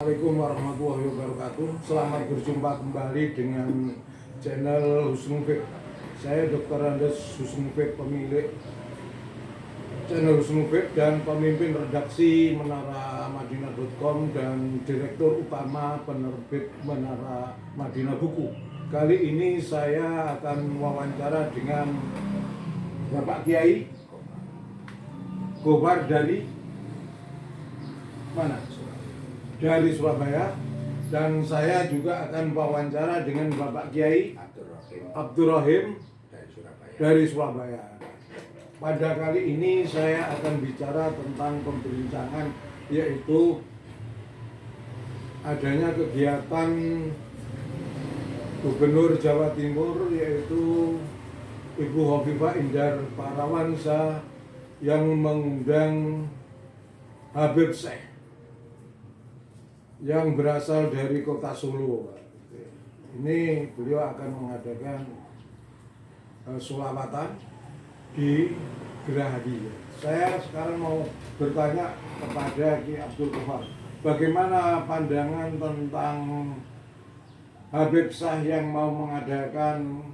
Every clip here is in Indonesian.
Assalamualaikum warahmatullahi wabarakatuh. Selamat berjumpa kembali dengan channel Husnul Fit. Saya Dr. Andes Husnul Fit, pemilik channel Husnul Fit dan pemimpin redaksi menaramadinah.com dan direktur utama penerbit Menara Madinah Buku. Kali ini saya akan wawancara dengan Bapak Kiai Gofar dari mana? Dari Surabaya, dan saya juga akan wawancara dengan Bapak Kiai Abdurrahim dari Surabaya. Pada kali ini saya akan bicara tentang pembincangan, yaitu adanya kegiatan Gubernur Jawa Timur, yaitu Ibu Hovifah Indar Parawansa, yang mengundang Habib Syekh yang berasal dari kota Solo. Ini beliau akan mengadakan sholawatan di Gerahadi. Saya sekarang mau bertanya kepada Ki Abdul Gofar, bagaimana pandangan tentang Habib Syekh yang mau mengadakan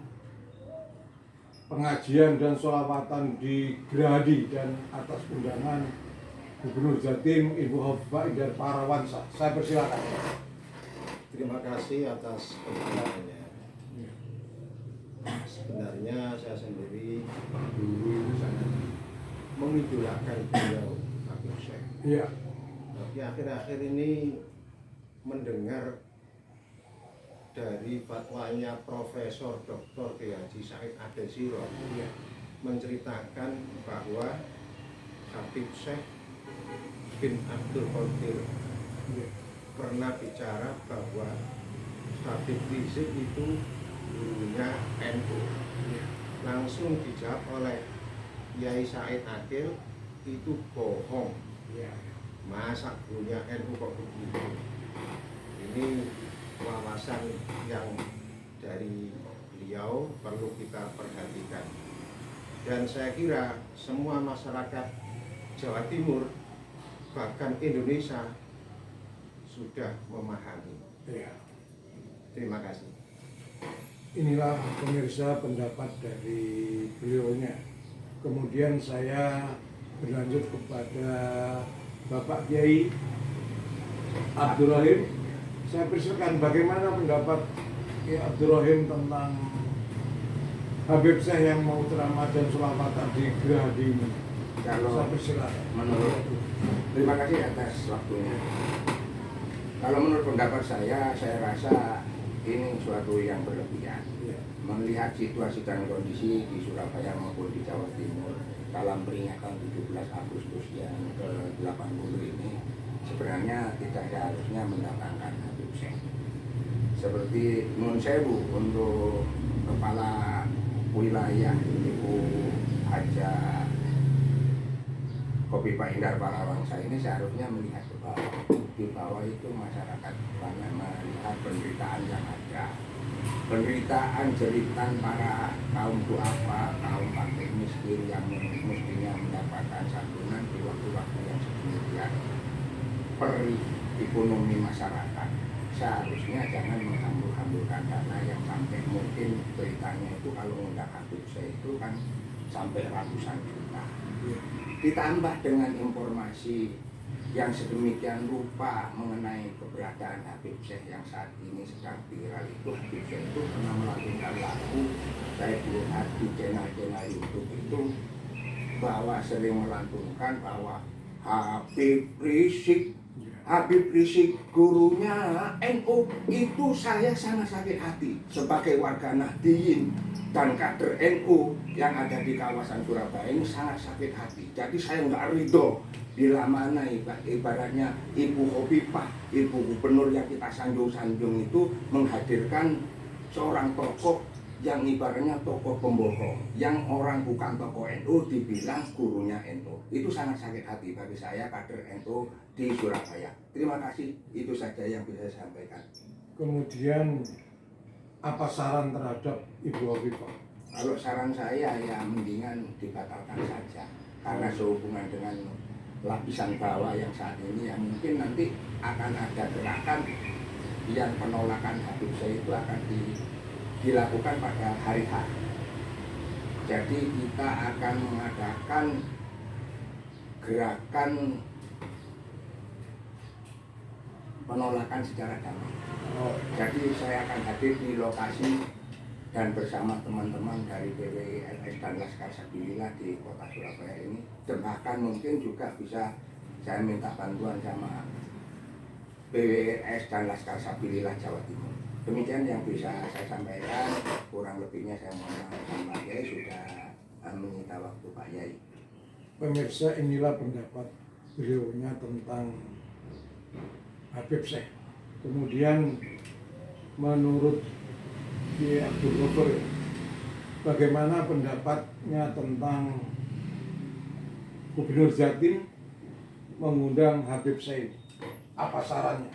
pengajian dan sholawatan di Gerahadi dan atas undangan Gubernur Jatim Ibu Hovifah Indar Parawansa. Saya persilakan. Terima kasih atas pertanyaannya. Sebenarnya saya sendiri dulu sangat mengidolakan beliau Habib Syekh. Iya. Tapi akhir-akhir ini mendengar dari fatwanya Profesor Dr. Kiai Haji Said Agil Sirot menceritakan bahwa Habib Syekh bin Abdul Qadir pernah bicara bahwa Habib Rizik itu gurunya NU. Langsung dijawab oleh Kiai Said Agil, itu bohong. Masa gurunya NU kok begitu? Ini wawasan yang dari beliau perlu kita perhatikan. Dan saya kira semua masyarakat Jawa Timur, bahkan Indonesia, sudah memahami. Terima kasih. Inilah pemirsa pendapat dari beliaunya. Kemudian saya berlanjut kepada Bapak Kiai Abdurrahim. Saya persilakan, bagaimana pendapat Kiai Abdurrahim tentang Habib Syekh yang mau ceramah dan sholawatan di Gerahadi ini? Saya persilakan. Terima kasih atas waktunya. Kalau menurut pendapat saya rasa ini suatu yang berlebihan. Melihat situasi dan kondisi di Surabaya maupun di Jawa Timur dalam peringatan 17 Agustus yang ke-80 ini, sebenarnya tidak seharusnya mendatangkan Habib Syekh. Seperti Nun Sewu untuk kepala wilayah Ibu Haja Hovifah Indar Parawansa ini seharusnya melihat ke bawah. Di bawah itu masyarakat banyak melihat penderitaan yang ada. Penderitaan jeritan para kaum duafa, kaum fakir miskin yang mestinya mendapatkan santunan di waktu-waktu yang sedemikian perih ekonomi masyarakat. Seharusnya jangan menghambur-hamburkan dana yang sampai mungkin beritanya itu kalau undang Habib Syekh itu kan sampai ratusan juta. Ditambah dengan informasi yang sedemikian rupa mengenai keberadaan Habib Syekh yang saat ini sedang viral itu. Habib Syekh itu pernah melakukan lagu, saya lihat di channel-channel YouTube itu, bahwa sering melantunkan bahwa Habib Rizik gurunya NU. Itu saya sangat sakit hati sebagai warga Nahdliyin dan kader NU yang ada di kawasan Surabaya ini, sangat sakit hati. Jadi saya nggak ridho bila mana ibaratnya Ibu Hovifah, Ibu Gubernur yang kita sanjung-sanjung itu menghadirkan seorang tokoh yang ibaratnya tokoh pembohong, yang orang bukan tokoh NU dibilang gurunya NU. Itu sangat sakit hati bagi saya, kader NU di Surabaya. Terima kasih, itu saja yang bisa saya sampaikan. Kemudian apa saran terhadap Ibu Hovifah? Kalau saran saya ya mendingan dibatalkan saja, karena sehubungan dengan lapisan bawah yang saat ini yang mungkin nanti akan ada gerakan yang penolakan Habib Syekh itu akan dilakukan pada hari H. Jadi kita akan mengadakan gerakan penolakan secara damai. Oh, Jadi saya akan hadir di lokasi dan bersama teman-teman dari PWILS dan Laskar Sabilillah di kota Surabaya ini. Dan bahkan mungkin juga bisa saya minta bantuan sama PWILS dan Laskar Sabilillah Jawa Timur. Demikian yang bisa saya sampaikan. Kurang lebihnya saya mohon maaf Pak Yai sudah menyita waktu Pak Yai. pemirsa, inilah pendapat beliaunya tentang Habib Syekh. Kemudian menurut Kiai Abdul Ghaffar, bagaimana pendapatnya tentang Gubernur Jatim mengundang Habib Syekh? Apa sarannya?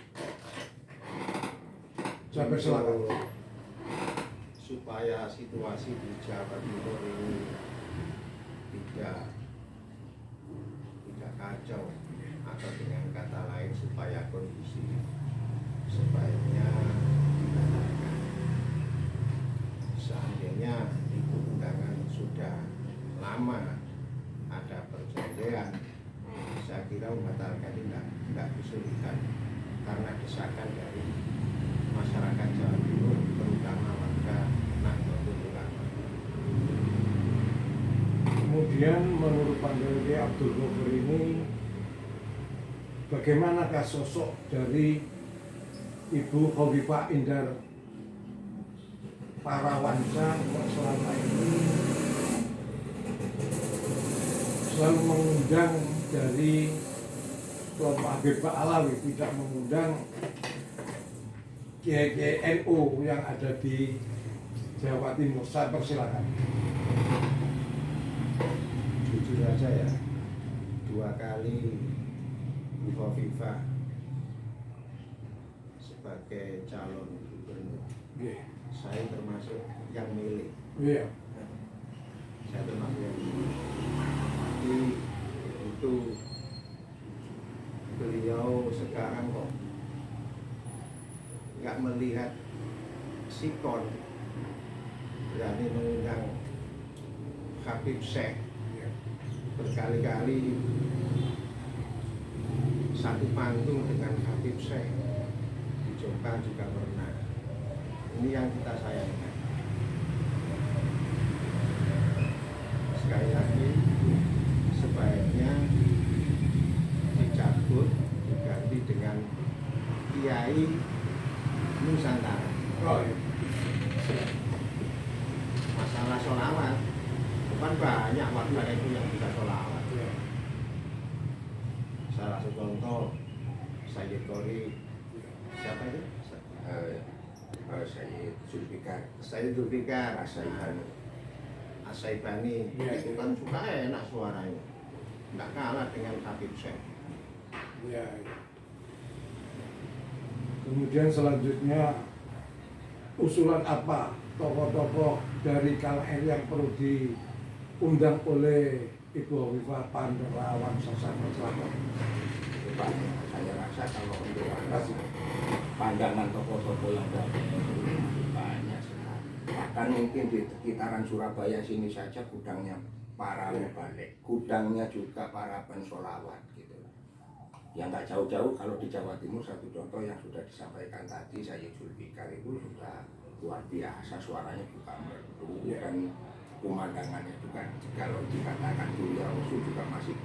Siapa silakan. Supaya situasi di Jawa Timur ini tidak kacau, atau dengan kata lain supaya kondisi sebaiknya dibatalkan. Seandainya itu undangan sudah lama ada perjanjian, saya kira membatalkan ini tidak kesulitan karena desakan dari masyarakat Jawa Timur, terutama warga Nahdlatul Ulama. Kemudian menurut pandangan Kiai Abdul Ghaffar ini, bagaimanakah sosok dari Ibu Khofifah Indar Parawansa yang selama ini selalu mengundang dari kelompok Habib Pak Alawi, tidak mengundang Kiai-Kiai NU yang ada di Jawa Timur. Saya persilakan. Jujur saja ya, 2 kali Bu Khofifah sebagai calon gubernur, saya termasuk yang milih. Iya. Saya termasuk yang milih. Tapi itu beliau sekarang kok nggak melihat sikon berani mengundang Habib Syekh berkali-kali satu panggung dengan Habib Syekh di Jombang juga pernah. Ini yang kita sayangkan. Sekali lagi sebaiknya dicabut, diganti dengan Kiai Nusantara. Oh, iya. Masalah sholawat, bukan banyak warga itu yang bisa sholawat. Iya. Salah satu contoh Sayyid Qori, siapa itu? Saya Zulfikar Sayyid Zulfikar Asaibani. Asaibani, Iya. itu kan suka enak suaranya, nggak kalah dengan Habib Syekh. Iya. Kemudian selanjutnya, usulan apa tokoh-tokoh dari KLN yang perlu diundang oleh Ibu Khofifah Pandarawansa Selatan? Pak, saya rasa kalau untuk pandangan tokoh-tokoh yang banyak sekali. Bahkan mungkin di sekitaran Surabaya sini saja gudangnya para mubalik, gudangnya juga para pensolawat gitu. Yang tak jauh-jauh kalau di Jawa Timur, satu contoh yang sudah disampaikan tadi, saya Zulfikar itu sudah luar biasa, suaranya juga merdu dan pemandangannya juga kalau dikatakan Dulia Rasul juga masih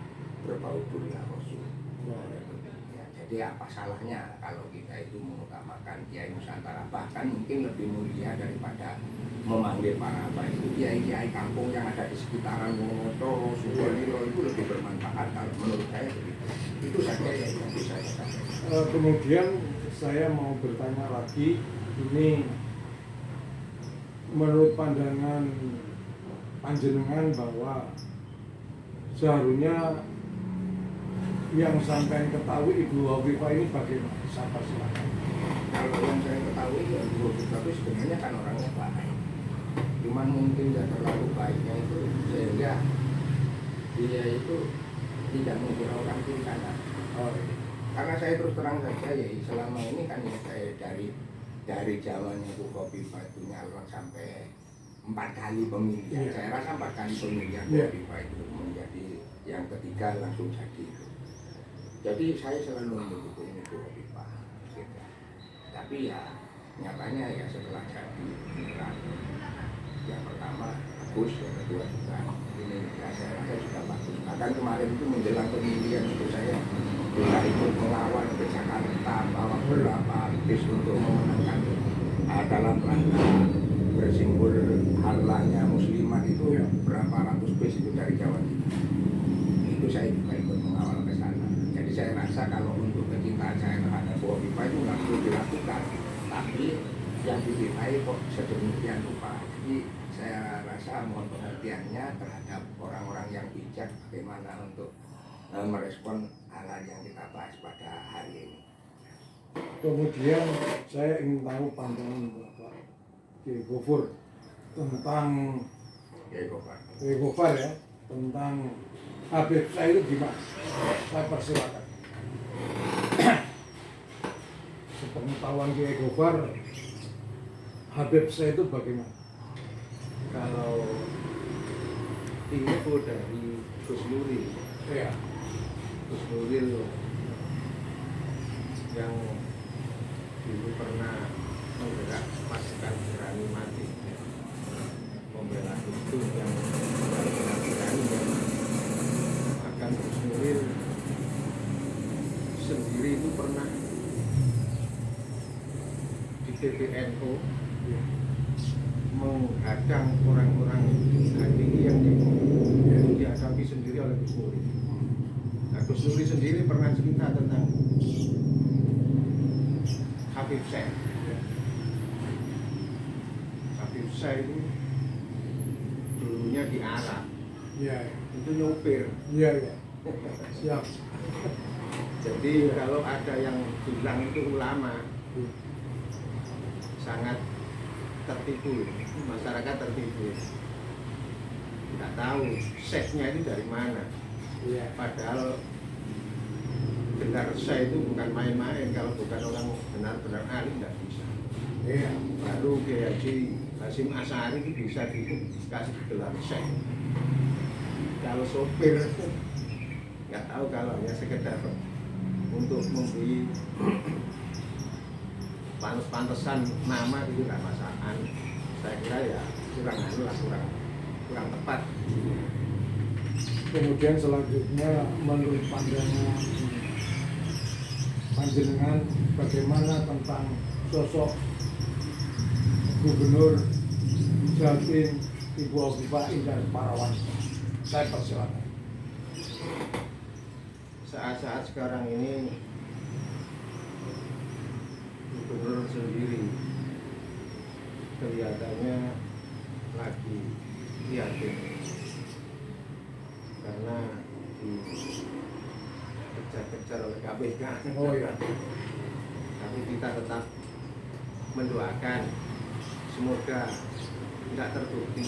berbau Dulia Rasul. Ya, jadi apa salahnya kalau kita itu mengutamakan Kiai Nusantara, bahkan mungkin lebih mulia daripada memanggil para apa itu kiai-kiai kampung yang ada di sekitaran Wonosobo, Sukolilo itu lebih bermanfaat kalau menurut saya begitu. Itu saja yang bisa saya sampaikan. Kemudian saya mau bertanya lagi, ini menurut pandangan panjenengan bahwa seharusnya yang sampai ketahui Ibu Khofifah ini bagaimana? Siapa silakan. Kalau yang saya ketahui ya Ibu Khofifah itu sebenarnya kan orangnya baik, cuman mungkin tidak terlalu baiknya itu sehingga dia itu tidak menghiraukan kiri kanan. Oh, iya. Karena saya terus terang saja ya selama ini kan ya saya dari zamannya Bu Khofifah itu nyalon sampai 4 kali pemilihan. Iya. Saya rasa 4 kali pemilihan Bu Iya. Khofifah itu menjadi yang ketiga langsung jadi itu. Jadi saya selalu mendukung ini Bu Khofifah. Gitu. Tapi ya nyatanya ya setelah jadi beneran, yang pertama bagus, yang kedua juga ini ya saya rasa juga bagus. Bahkan kemarin itu menjelang pemilihan itu saya juga ikut melawan ke Jakarta bawa beberapa bis untuk memenangkan dalam rangka bersimbol halanya muslimat itu Ya. berapa ratus bis itu dari Jawa Timur. Itu saya juga ikut mengawal ke sana. Jadi saya rasa kalau untuk kecintaan saya terhadap Bu Khofifah itu nggak perlu dilakukan. Tapi yang dicintai kok sedemikian rupa. Jadi saya rasa mohon pengertiannya terhadap orang-orang yang bijak bagaimana untuk merespon hal yang kita bahas pada hari ini. Kemudian saya ingin tahu pandangan Bapak Kiai Gofur tentang Kiai Gofar ya, tentang Habib saya itu gimana? Saya persilakan. Sepengetahuan Kiai Gofar, Habib saya itu bagaimana? Kalau info dari Gus Nuril, Ya, Gus Nuril yang dulu pernah menggerak pasukan berani mati membela Gus Dur yang berani akan Gus Nuril sendiri itu pernah di PBNU menghadang orang-orang HTI yang dihadapi sendiri oleh Gus Nuril. Nah, Gus Nuril sendiri pernah cerita tentang Habib Syekh. Habib Syekh itu dulunya di Arab, iya, itu nyopir. iya, iya. Siap. Jadi kalau ada yang bilang itu ulama, sangat tertipu, masyarakat tertipu. Tidak tahu syekhnya itu dari mana. Iya. Padahal gelar syekh itu bukan main-main, kalau bukan orang benar-benar alim tidak bisa. Iya. Baru Kiai Haji Hasyim Asy'ari itu bisa dikasih gelar syekh. Kalau sopir nggak tahu, kalau hanya sekedar untuk memberi pantes-pantesan nama itu nggak masalah. Saya kira ya kurang tepat. Kemudian selanjutnya menurut pandangan panjenengan bagaimana tentang sosok Gubernur Jatim Ibu Khofifah Indar Parawansa? Saya persilakan. Saat-saat sekarang ini Gubernur sendiri kelihatannya lagi yakin karena dikejar-kejar oleh KPK. Oh ya. Tapi kita tetap mendoakan semoga tidak terbukti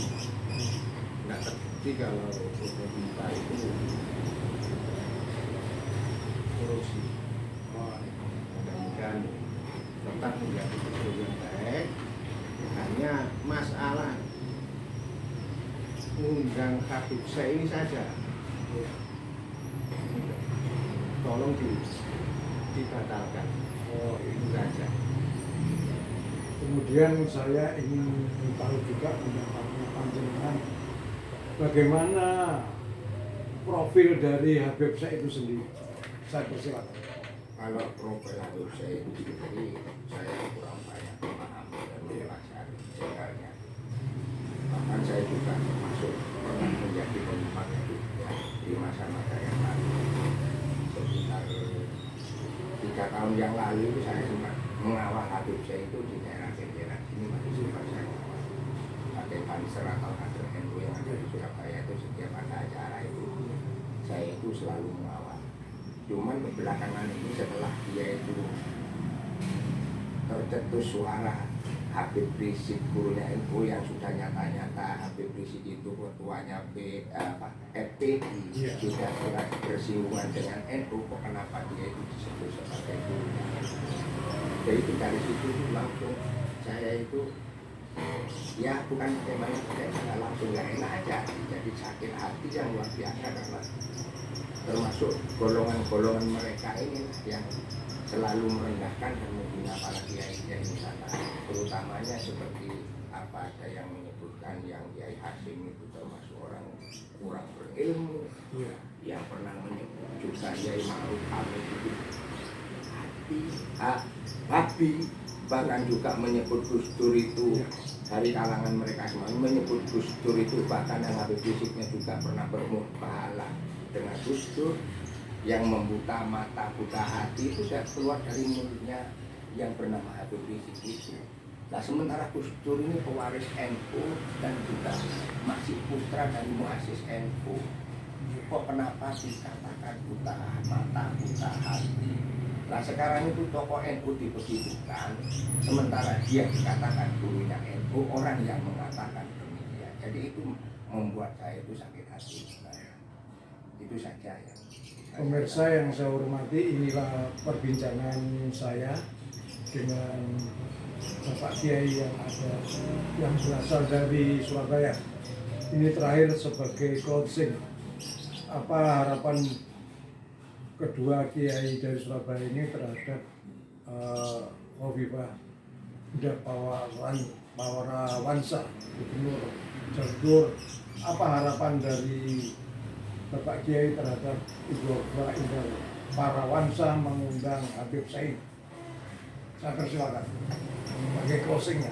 kalau kita itu korupsi. Mudah-mudahan tetap menjadi gubernur yang baik. Hanya masalah mengundang Habib Syekh ini saja, tolong dibatalkan. Oh, Itu saja. kemudian saya ingin tahu juga pendapatnya panjenengan bagaimana profil dari Habib Syekh itu sendiri. Saya persilakan. Kalau profil Habib Syekh itu sendiri saya kurang banyak memahami dan mempelajari sebenarnya. Bahkan saya juga termasuk pernah menjadi penggemarnya juga di masa-masa yang lalu. Sekitar 3 tahun yang lalu itu saya sempat mengawal Habib Syekh itu di daerah-daerah sini, masih sempat saya mengawal. Pakai Banser atau kader NU yang ada di Surabaya itu setiap ada acara itu saya itu selalu mengawal. Cuman belakangan ini setelah dia itu tercetus suara Habib Rizik gurunya NU yang sudah nyata-nyata Habib Rizik itu ketuanya FPI Iya. sudah bersinggungan dengan NU, kok kenapa dia itu disebut sebagai gurunya NU? Jadi itu dari situ langsung saya itu ya bukan temanya saya langsung nggak enak aja, jadi sakit hati yang luar biasa karena termasuk golongan-golongan mereka ini yang selalu merendahkan dan menghina para kiai-kiai Nusantara, terutamanya seperti apa ada yang menyebutkan yang Kiai Hasim itu termasuk orang kurang berilmu, Iya. yang pernah menyebut juga Kiai Ma'ruf Amin itu babi, bahkan juga menyebut Gus Dur itu dari kalangan mereka semua menyebut Gus Dur itu, bahkan yang Habib Riziknya juga pernah bermubahalah dengan Gus Dur yang membuka mata, buka hati itu sudah keluar dari mulutnya yang bernama Habib Rizik itu. Nah sementara Gus Dur ini pewaris NU dan juga masih putra dari muassis NU, kok kenapa dikatakan buta mata, buta hati? Nah sekarang itu tokoh NU dibegitukan, sementara dia dikatakan gurunya NU, orang yang mengatakan demikian. Jadi itu membuat saya itu sakit hati. Nah, itu saja yang Pemirsa yang saya hormati, inilah perbincangan saya dengan Bapak Kiai yang berasal dari Surabaya. Ini terakhir sebagai closing. Apa harapan kedua Kiai dari Surabaya ini terhadap Khofifah Parawansa, Gubernur Jawa Timur? Apa harapan dari Bapak Kiai terhadap Ibu Khofifah Parawansa mengundang Habib Said? Saya persilakan sebagai closingnya.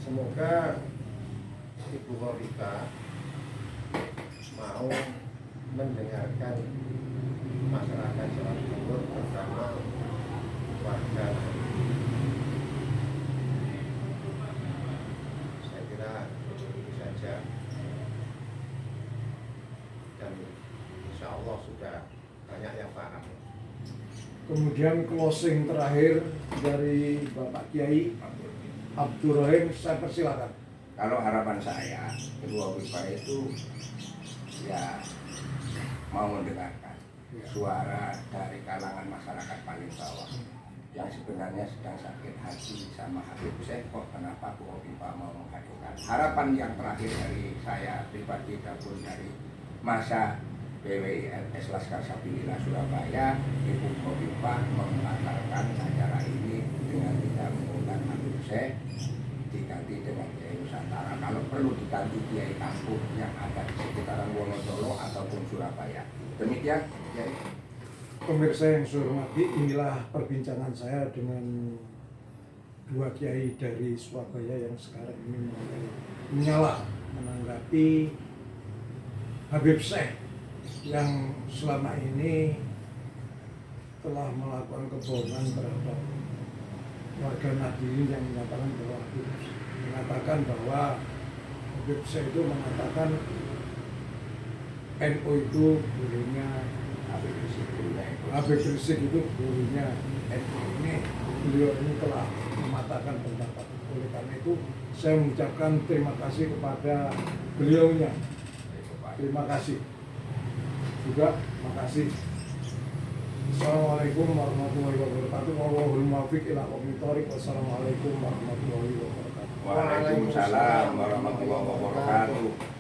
Semoga Ibu Khofifah mau mendengarkan masyarakat Jawa Timur, terutama warga. Saya kira itu saja, dan insya Allah sudah banyak yang paham. Kemudian closing terakhir dari Bapak Kiai Abdul Rahim, saya persilakan. kalau harapan saya kedua Khofifah itu ya mau mendengarkan suara dari kalangan masyarakat paling bawah yang sebenarnya sedang sakit hati sama Habib Rizik, kok kenapa Bu Khofifah mau menghadirkan. Harapan yang terakhir dari saya pribadi dapur dari masa BWIRS Laskar Sabilillah Surabaya, Ibu Khofifah membatalkan acara ini dengan tidak mengundang Habib Rizik, diganti dengan Kiai Nusantara. Kalau perlu diganti Kiai kampung yang ada di sekitaran Wonocolo ataupun Surabaya. Demikian, Kiai. Pemirsa yang saya hormati, inilah perbincangan saya dengan dua Kiai dari Surabaya yang sekarang ini menyala menanggapi Habib Syekh yang selama ini telah melakukan kebohongan terhadap warga Nahdliyin yang mengatakan bahwa Habib Syekh itu mengatakan NU itu gurunya Habib Rizik itu gurunya NU. Ini beliau ini telah mematahkan pendapat. Oleh karena itu saya mengucapkan terima kasih kepada beliaunya. Terima kasih juga, makasih. Assalamualaikum warahmatullahi wabarakatuh. Wallahul muwaffiq ila aqwamit thoriq. Wassalamualaikum warahmatullahi wabarakatuh. Waalaikumsalam warahmatullahi wabarakatuh.